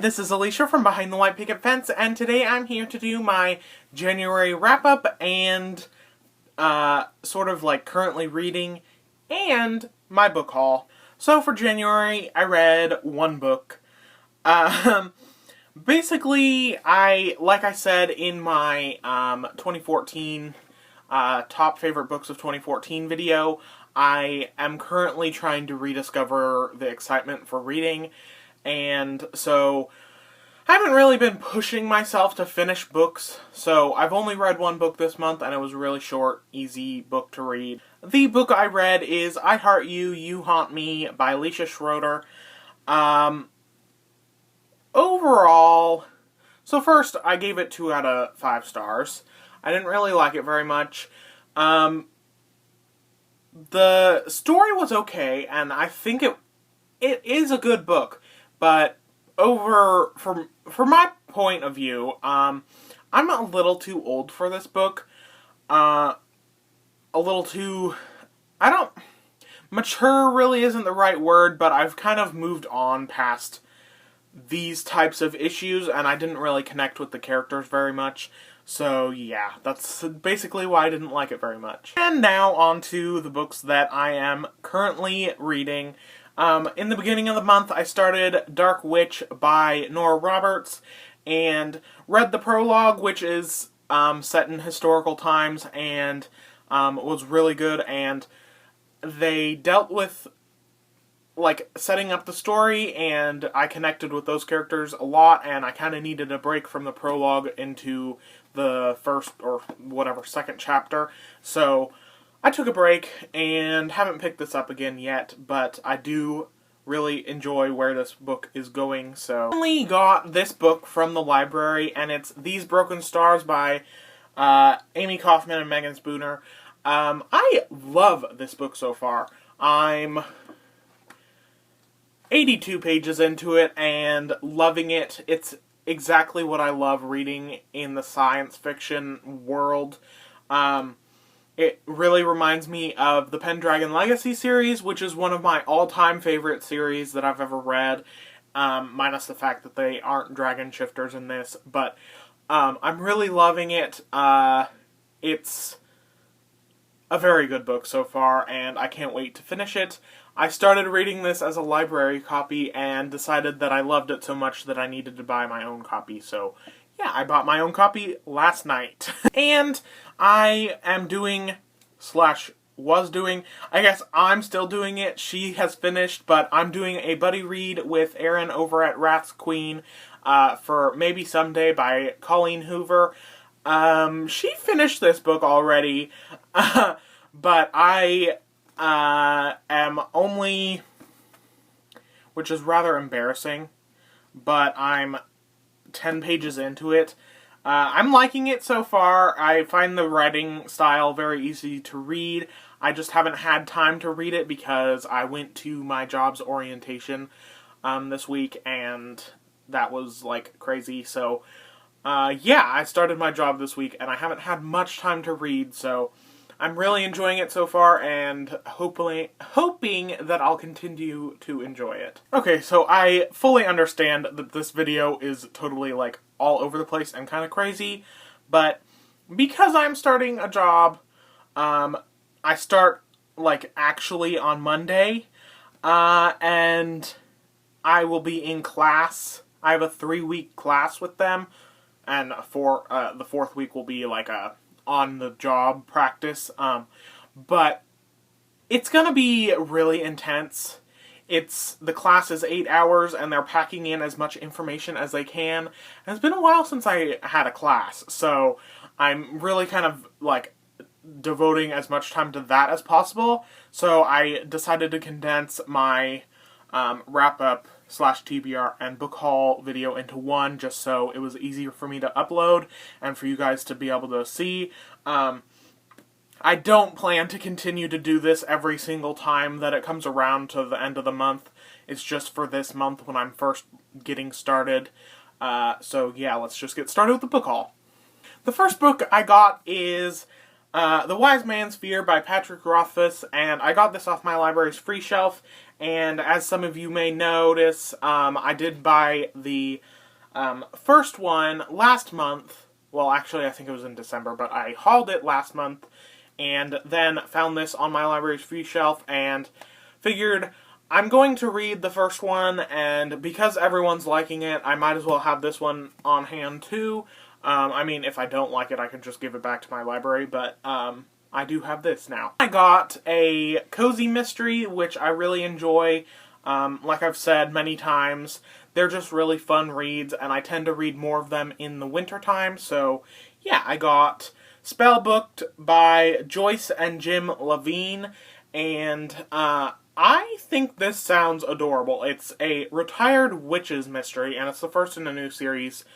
this is Alicia from Behind the White Picket Fence, and today I'm here to do my January wrap-up and sort of like currently reading and my book haul. So for January, I read one book. Basically, like I said in my 2014 top favorite books of 2014 video, I am currently trying to rediscover the excitement for reading. And so, I haven't really been pushing myself to finish books, so I've only read one book this month, and it was a really short, easy book to read. The book I read is I Heart You, You Haunt Me by Alicia Schroeder. Overall, so first, I gave it 2 out of 5 stars. I didn't really like it very much. The story was okay, and I think it is a good book. But from my point of view, I'm a little too old for this book. A little too, mature really isn't the right word, but I've kind of moved on past these types of issues, and I didn't really connect with the characters very much. So yeah, that's basically why I didn't like it very much. And now on to the books that I am currently reading. In the beginning of the month, I started Dark Witch by Nora Roberts, and read the prologue, which is set in historical times, and was really good, and they dealt with, like, setting up the story, and I connected with those characters a lot, and I kind of needed a break from the prologue into the first, or whatever, second chapter, so I took a break, and haven't picked this up again yet, but I do really enjoy where this book is going, so. I only got this book from the library, and it's These Broken Stars by Amy Kaufman and Megan Spooner. I love this book so far. I'm 82 pages into it, and loving it. It's exactly what I love reading in the science fiction world. It really reminds me of the Pendragon Legacy series, which is one of my all-time favorite series that I've ever read, minus the fact that they aren't dragon shifters in this, but I'm really loving it. It's a very good book so far, and I can't wait to finish it. I started reading this as a library copy, and decided that I loved it so much that I needed to buy my own copy, so yeah, I bought my own copy last night. And I am doing, was doing, I guess I'm still doing it, she has finished, but I'm doing a buddy read with Erin over at Wrath's Queen for Maybe Someday by Colleen Hoover. She finished this book already, but I am only, which is rather embarrassing, but I'm 10 pages into it. I'm liking it so far. I find the writing style very easy to read. I just haven't had time to read it because I went to my job's orientation this week, and that was like crazy. So yeah, I started my job this week, and I haven't had much time to read, so I'm really enjoying it so far, and hoping that I'll continue to enjoy it. Okay, so I fully understand that this video is totally, like, all over the place and kind of crazy, but because I'm starting a job, I start, like, actually on Monday, and I will be in class. I have a 3-week class with them, and the 4th week will be, like, a on-the-job practice, but it's gonna be really intense. The class is 8 hours, and they're packing in as much information as they can, and it's been a while since I had a class, so I'm really kind of, like, devoting as much time to that as possible, so I decided to condense my wrap-up / TBR and book haul video into one, just so it was easier for me to upload and for you guys to be able to see. I don't plan to continue to do this every single time that it comes around to the end of the month. It's just for this month when I'm first getting started. So yeah, let's just get started with the book haul. The first book I got is The Wise Man's Fear by Patrick Rothfuss, and I got this off my library's free shelf, and as some of you may notice, I did buy the first one last month. Well, actually, I think it was in December, but I hauled it last month, and then found this on my library's free shelf, and figured I'm going to read the first one, and because everyone's liking it, I might as well have this one on hand too. I mean, if I don't like it, I can just give it back to my library, but I do have this now. I got a cozy mystery, which I really enjoy. Like I've said many times, they're just really fun reads, and I tend to read more of them in the wintertime, so yeah, I got Spellbooked by Joyce and Jim Levine, and I think this sounds adorable. It's a retired witches mystery, and it's the first in a new series.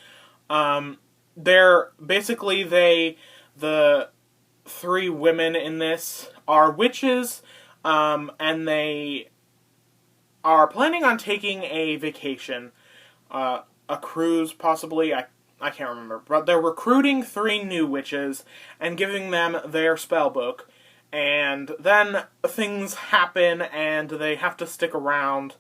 They're basically the three women in this are witches, and they are planning on taking a vacation, a cruise possibly, I can't remember, but they're recruiting 3 new witches and giving them their spell book, and then things happen and they have to stick around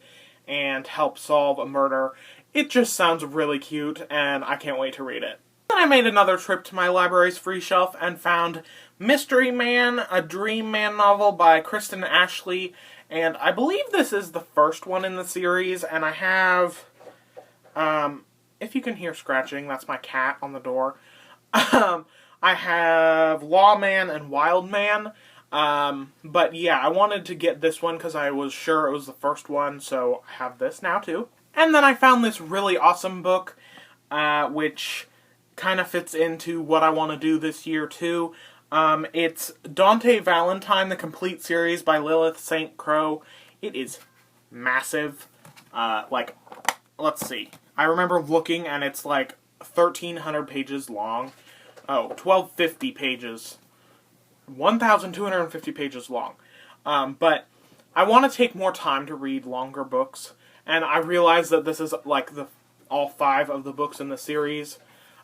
and help solve a murder. It just sounds really cute, and I can't wait to read it. Then I made another trip to my library's free shelf and found Mystery Man, a Dream Man novel by Kristen Ashley, and I believe this is the first one in the series, and I have, if you can hear scratching, that's my cat on the door. I have Lawman and Wildman, but yeah, I wanted to get this one because I was sure it was the first one, so I have this now too. And then I found this really awesome book, which kind of fits into what I want to do this year too. It's Dante Valentine, the complete series by Lilith St. Crow. It is massive. Like, let's see. I remember looking and it's like 1,300 pages long. Oh, 1,250 pages. 1,250 pages long. But I want to take more time to read longer books. And I realize that this is like all 5 of the books in the series.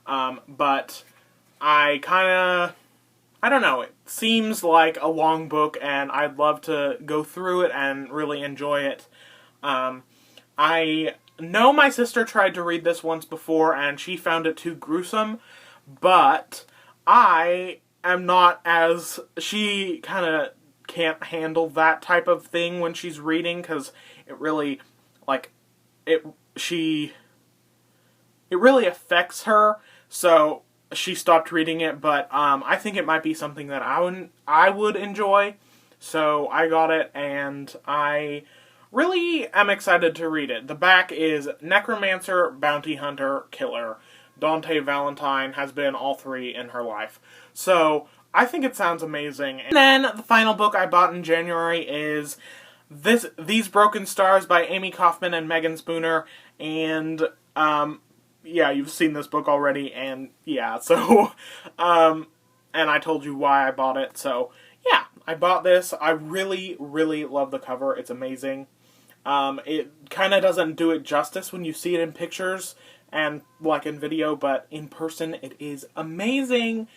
But I don't know, it seems like a long book, and I'd love to go through it and really enjoy it. I know my sister tried to read this once before, and she found it too gruesome, but I am not as... She kind of can't handle that type of thing when she's reading, because it really, like, it really affects her, so she stopped reading it, but I think it might be something that I would enjoy, so I got it, and I really am excited to read it. The back is Necromancer, Bounty Hunter, Killer. Dante Valentine has been all 3 in her life. So, I think it sounds amazing. And then, the final book I bought in January is These Broken Stars by Amy Kaufman and Megan Spooner, and yeah, you've seen this book already, and yeah, so, and I told you why I bought it, so, yeah, I bought this. I really, really love the cover. It's amazing. It kind of doesn't do it justice when you see it in pictures and, like, in video, but in person, it is amazing,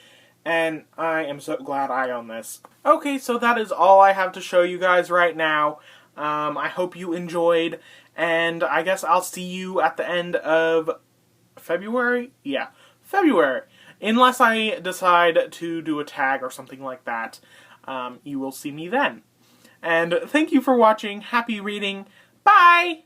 and I am so glad I own this. Okay, so that is all I have to show you guys right now. I hope you enjoyed, and I guess I'll see you at the end of February? Yeah, February. Unless I decide to do a tag or something like that, you will see me then. And thank you for watching. Happy reading. Bye!